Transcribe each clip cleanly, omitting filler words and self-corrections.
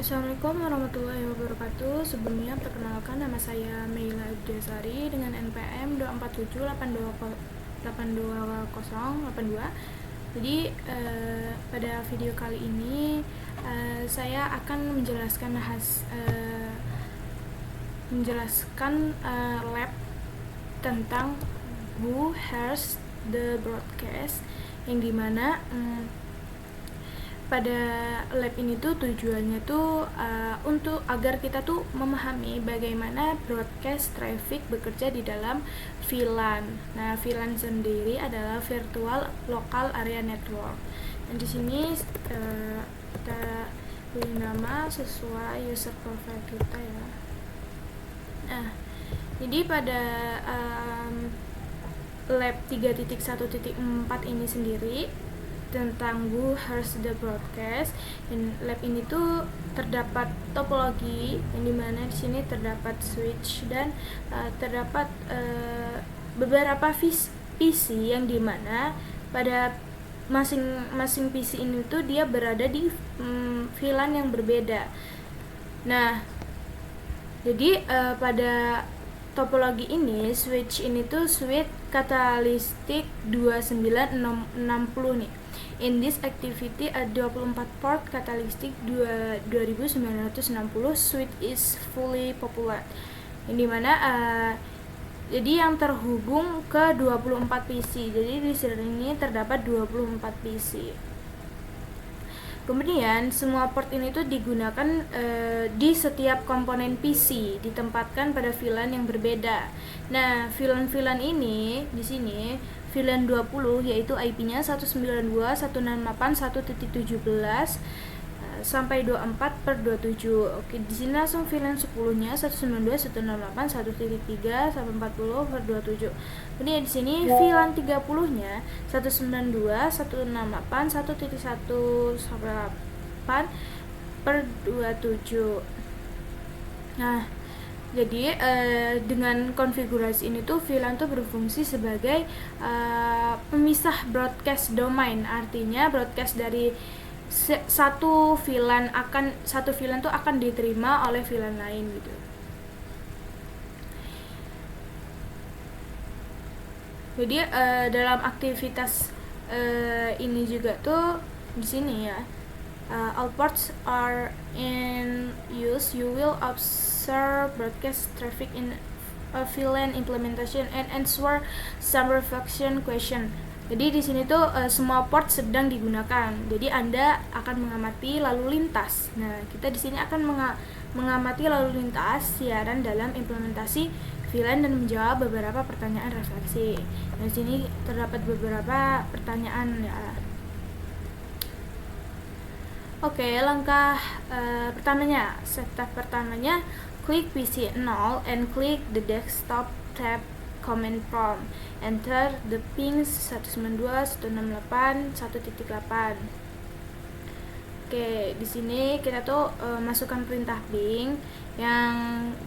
Assalamualaikum warahmatullahi wabarakatuh. Sebelumnya perkenalkan, nama saya Meila Abdiasari dengan NPM 247828082. Jadi pada video kali ini saya akan menjelaskan lab tentang Who Hears the Broadcast, yang dimana pada lab ini tuh tujuannya tuh untuk agar kita tuh memahami bagaimana broadcast traffic bekerja di dalam VLAN. Nah, VLAN sendiri adalah Virtual Local Area Network. Dan di sini kita beri nama sesuai user profile kita ya. Nah, jadi pada lab 3.1.4 ini sendiri tentang Who Hears the Broadcast. Dan lab ini tuh terdapat topologi, yang dimana di sini terdapat switch dan terdapat beberapa PC yang dimana pada masing-masing PC ini tuh dia berada di VLAN yang berbeda. Nah, jadi pada topologi ini, switch ini tuh switch katalistik 2960 nih. In this activity, a 24 port catalytic 2960 switch is fully popular. Yang dimana jadi yang terhubung ke 24 PC. Jadi di sini terdapat 24 PC. Kemudian semua port ini tuh digunakan di setiap komponen PC, ditempatkan pada VLAN yang berbeda. Nah, VLAN ini di sini VLAN 20 yaitu IP-nya 192.168.1.17 sampai 24/27. Oke, di sini langsung VLAN 10-nya 192.168.1.3 sampai 40/27. Kemudian di sini VLAN 30-nya 192.168.1.1 sampai 8/27. Nah, jadi dengan konfigurasi ini tuh VLAN tuh berfungsi sebagai pemisah broadcast domain. Artinya broadcast dari satu VLAN tuh akan diterima oleh VLAN lain gitu. Jadi dalam aktivitas ini juga tuh di sini ya, all ports are in use. You will observe broadcast traffic in a VLAN implementation and answer some reflection question. Jadi di sini tuh semua port sedang digunakan. Jadi Anda akan mengamati lalu lintas. Nah, kita di sini akan mengamati lalu lintas siaran dalam implementasi VLAN dan menjawab beberapa pertanyaan refleksi. Di sini terdapat beberapa pertanyaan ya. Oke, langkah pertamanya, step pertamanya, klik PC 0 and click the desktop tab command prompt. Enter the ping 192.168.1.8. Oke, di sini kita tuh masukkan perintah ping yang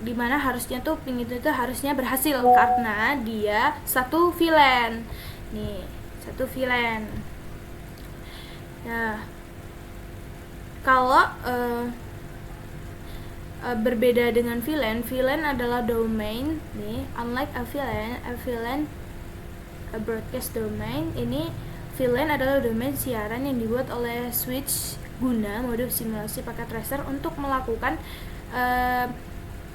dimana harusnya tuh ping itu tuh harusnya berhasil karena dia satu VLAN. Nih, satu VLAN. Nah, kalau berbeda dengan VLAN adalah domain nih. Unlike a VLAN a broadcast domain, ini VLAN adalah domain siaran yang dibuat oleh switch guna mode simulasi paket tracer untuk melakukan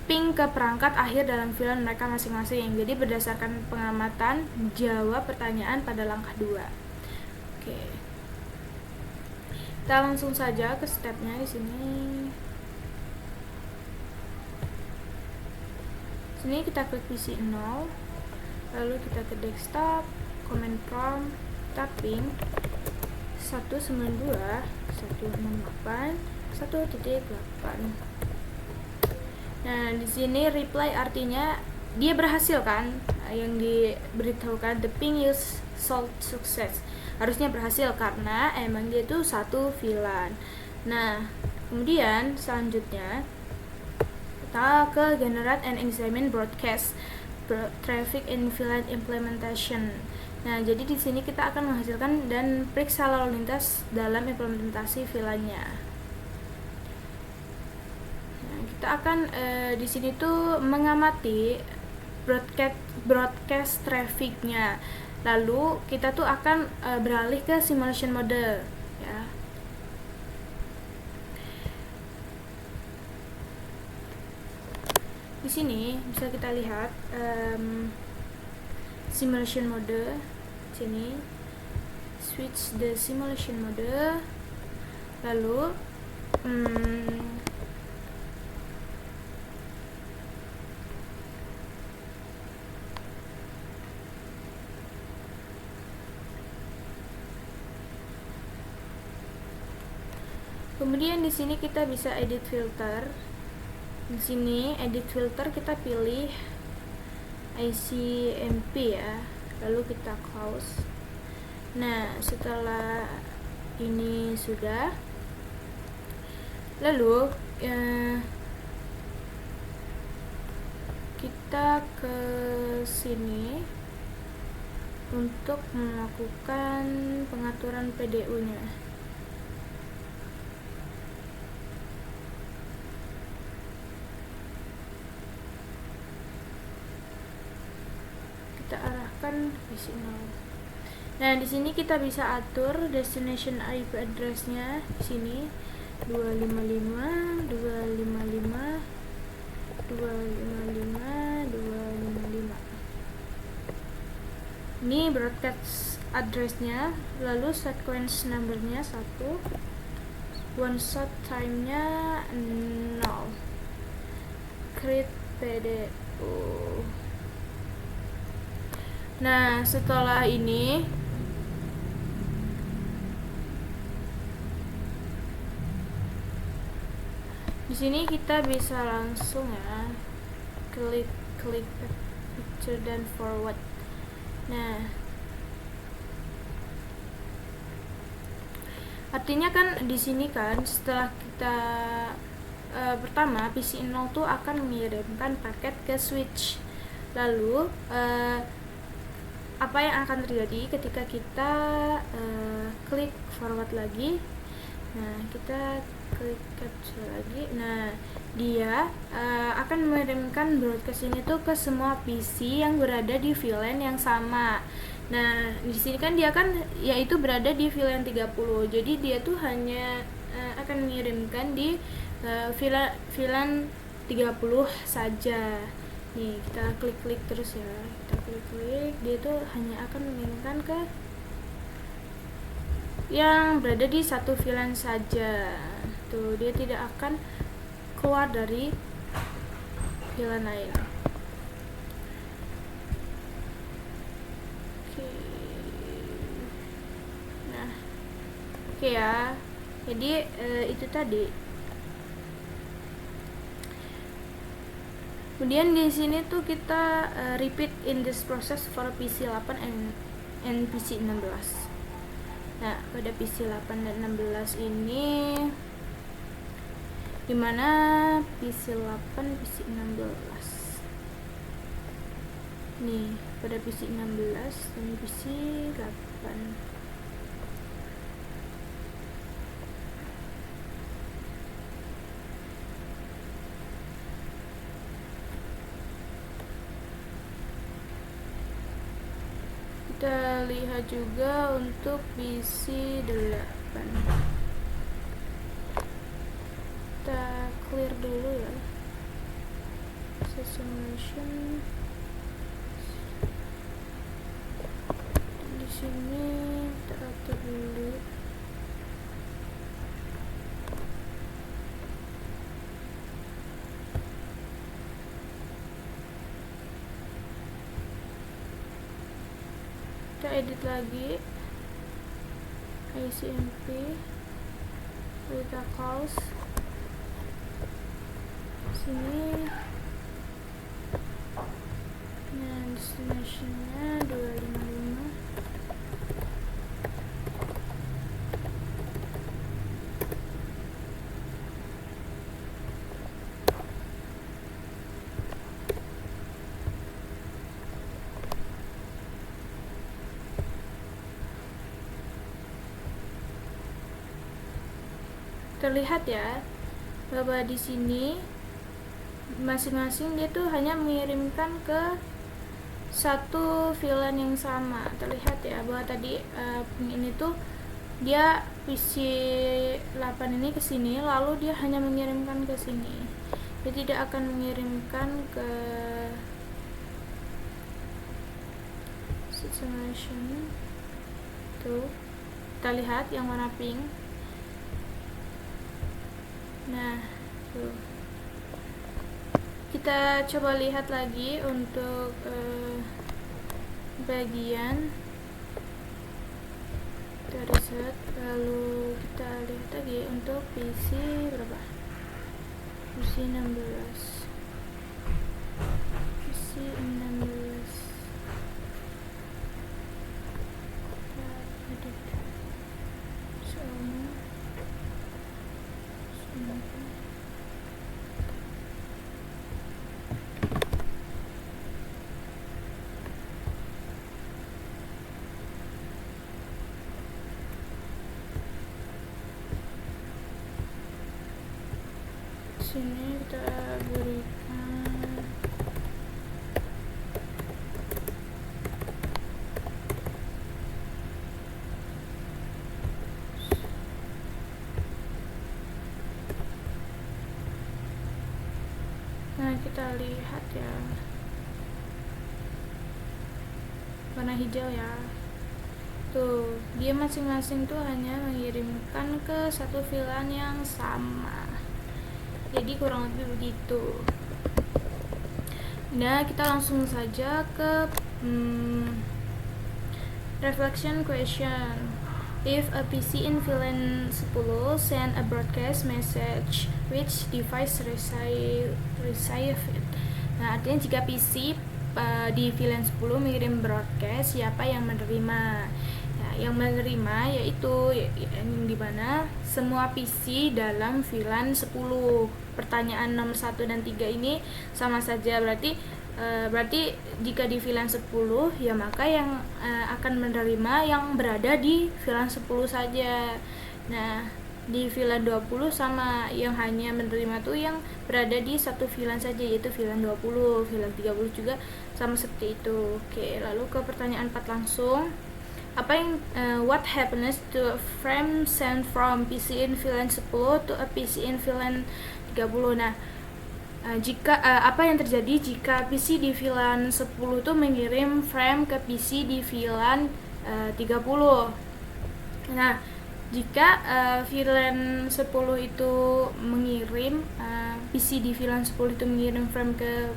ping ke perangkat akhir dalam VLAN mereka masing-masing. Jadi berdasarkan pengamatan, jawab pertanyaan pada langkah 2. Oke. Kita langsung saja ke stepnya di sini. Sini kita klik PC 0, lalu kita ke desktop, command prompt, tapping 192.168.1.8. Nah, di sini reply artinya dia berhasil kan, yang diberitahukan the ping is solved success. Harusnya berhasil karena emang dia tuh satu VLAN. Nah, kemudian selanjutnya kita ke generate and examine broadcast traffic in VLAN implementation. Nah, jadi di sini kita akan menghasilkan dan periksa lalu lintas dalam implementasi VLAN-nya. kita akan di sini tuh mengamati broadcast trafficnya. Lalu kita tuh akan beralih ke simulation mode ya. Di sini bisa kita lihat simulation mode. Sini switch the simulation mode. Lalu kemudian di sini kita bisa edit filter. Di sini edit filter kita pilih ICMP ya. Lalu kita close. Nah, setelah ini sudah, lalu kita ke sini untuk melakukan pengaturan PDU-nya. Kita arahkan di sini. Nah, di sini kita bisa atur destination IP address-nya. Di sini 255 255 255. Ini broadcast address-nya, lalu sequence number-nya 1, one shot time-nya 0. Create PDU. Nah, setelah ini di sini kita bisa langsung ya klik picture dan forward. Nah, artinya kan di sini kan setelah kita pertama PC0 tuh akan mengirimkan paket ke switch. Lalu apa yang akan terjadi ketika kita klik forward lagi? Nah, kita klik capture lagi. Nah, dia akan mengirimkan broadcast ini tuh ke semua PC yang berada di VLAN yang sama. Nah, di sini kan dia kan yaitu berada di VLAN 30. Jadi dia tuh hanya akan mengirimkan di VLAN 30 saja. Nih, kita klik terus ya. Kita klik, dia tuh hanya akan mengirimkan ke yang berada di satu VLAN saja. Tuh, dia tidak akan keluar dari VLAN lain. Oke. Nah, oke ya. Jadi itu tadi. Kemudian di sini tuh kita repeat in this process for PC 8 and PC 16. Nah, pada PC 8 dan 16 ini dimana PC 8, PC 16. Nih, pada PC 16 dan PC 8. Kita lihat juga untuk PC 8. Kita clear dulu ya. Simulation. Di sini kita atur dulu. Kita edit lagi ICMP, kita close sini. Nah, destinationnya 255. Terlihat ya bahwa di sini masing-masing dia tuh hanya mengirimkan ke satu VLAN yang sama. Terlihat ya bahwa tadi ini tuh dia PC 8 ini ke sini, lalu dia hanya mengirimkan ke sini. Dia tidak akan mengirimkan ke situation. Tuh, kita lihat yang warna pink. Nah, tuh. Kita coba lihat lagi untuk bagian kita reset, lalu kita lihat lagi untuk PC berapa, PC 16 sini kita berikan nah kita lihat ya warna hijau ya, tuh dia masing-masing tuh hanya mengirimkan ke satu VLAN yang sama, jadi kurang lebih begitu. Nah, kita langsung saja ke reflection question. If a PC in VLAN 10 send a broadcast message, which device receive it? Nah, artinya jika PC di VLAN 10 mengirim broadcast, siapa yang menerima? Yang menerima yaitu yang dimana semua PC dalam VLAN 10. Pertanyaan nomor 1 dan 3 ini sama saja, berarti jika di VLAN 10 ya maka yang akan menerima yang berada di VLAN 10 saja. Nah, di VLAN 20 sama, yang hanya menerima tuh yang berada di satu VLAN saja, yaitu VLAN 20. VLAN 30 juga sama seperti itu. Oke, lalu ke pertanyaan 4 langsung. Apa yang what happens to a frame sent from PC in VLAN 10 to a PC in VLAN 30? Nah, jika apa yang terjadi jika PC di VLAN 10 itu mengirim frame ke PC di VLAN 30? Nah, jika VLAN 10 itu mengirim PC di VLAN 10 itu mengirim frame ke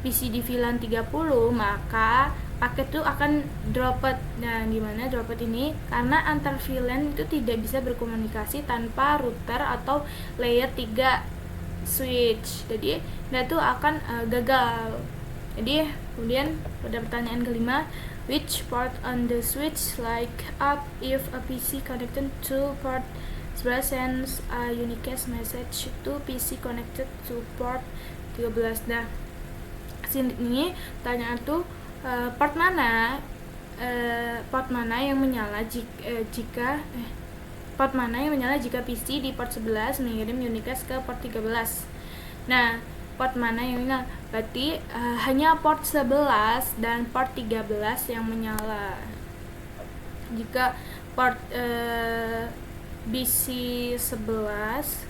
PC di VLAN 30, maka paket itu akan droplet. Nah, gimana droplet ini? Karena antar VLAN itu tidak bisa berkomunikasi tanpa router atau layer 3 switch. Jadi, itu akan gagal. Jadi, kemudian pada pertanyaan kelima, which port on the switch light up if a PC connected to port 11 sends a unicast message to PC connected to port 13. Nah, sini pertanyaan tuh port mana yang menyala jika PC di port 11 mengirim unicast ke port 13. Nah, port mana yang menyala? Berarti hanya port 11 dan port 13 yang menyala. Jika port PC 11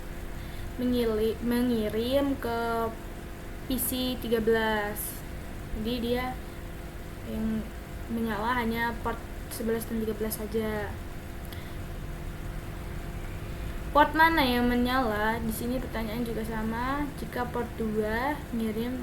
mengirim ke PC 13, jadi dia yang menyala hanya port 11 dan 13 saja. Port mana yang menyala? Di sini pertanyaan juga sama. Jika port 2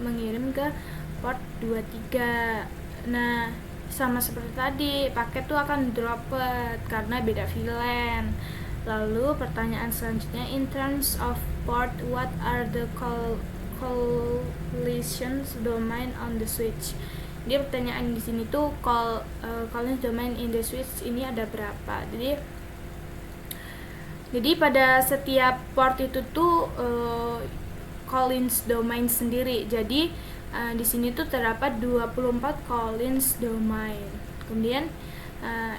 mengirim ke port 23. Nah, sama seperti tadi, paket tuh akan droplet karena beda VLAN. Lalu pertanyaan selanjutnya, in terms of port, what are the collisions domain on the switch? Dia pertanyaan di sini tuh collision domain in the switch ini ada berapa? Jadi pada setiap port itu tuh collision domain sendiri. Jadi di sini tuh terdapat 24 collision domain. Kemudian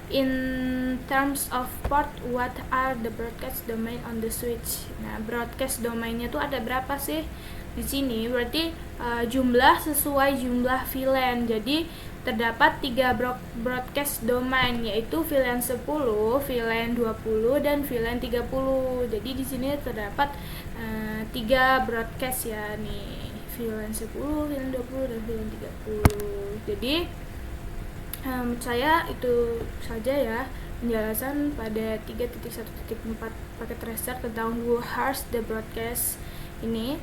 In terms of port, what are the broadcast domain on the switch? Nah, broadcast domainnya tuh ada berapa sih di sini? Berarti jumlah sesuai jumlah VLAN. Jadi terdapat 3 broadcast domain, yaitu VLAN 10, VLAN 20 dan VLAN 30. Jadi di sini terdapat 3 broadcast ya nih. VLAN 10, VLAN 20 dan VLAN 30. Jadi saya itu saja ya penjelasan pada 3.1.4 paket tracer tentang who has the broadcast ini.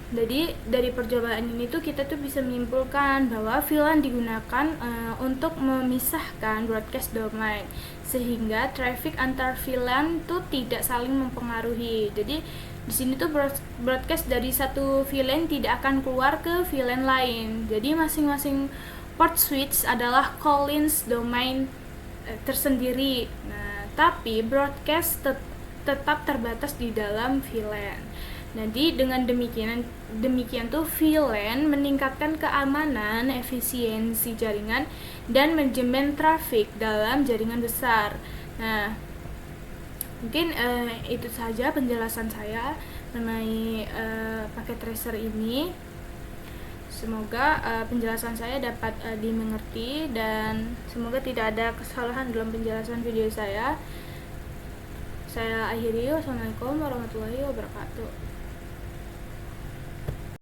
Jadi dari percobaan ini tuh kita tuh bisa menyimpulkan bahwa VLAN digunakan untuk memisahkan broadcast domain sehingga traffic antar VLAN tuh tidak saling mempengaruhi. Jadi di sini tuh broadcast dari satu VLAN tidak akan keluar ke VLAN lain. Jadi masing-masing port switch adalah call-ins domain tersendiri. Nah, tapi broadcast tetap terbatas di dalam VLAN. Jadi dengan demikian tuh VLAN meningkatkan keamanan, efisiensi jaringan dan manajemen traffic dalam jaringan besar. Nah, mungkin itu saja penjelasan saya mengenai paket tracer ini. Semoga penjelasan saya dapat dimengerti dan semoga tidak ada kesalahan dalam penjelasan video saya. Saya akhiri. Wassalamualaikum warahmatullahi wabarakatuh.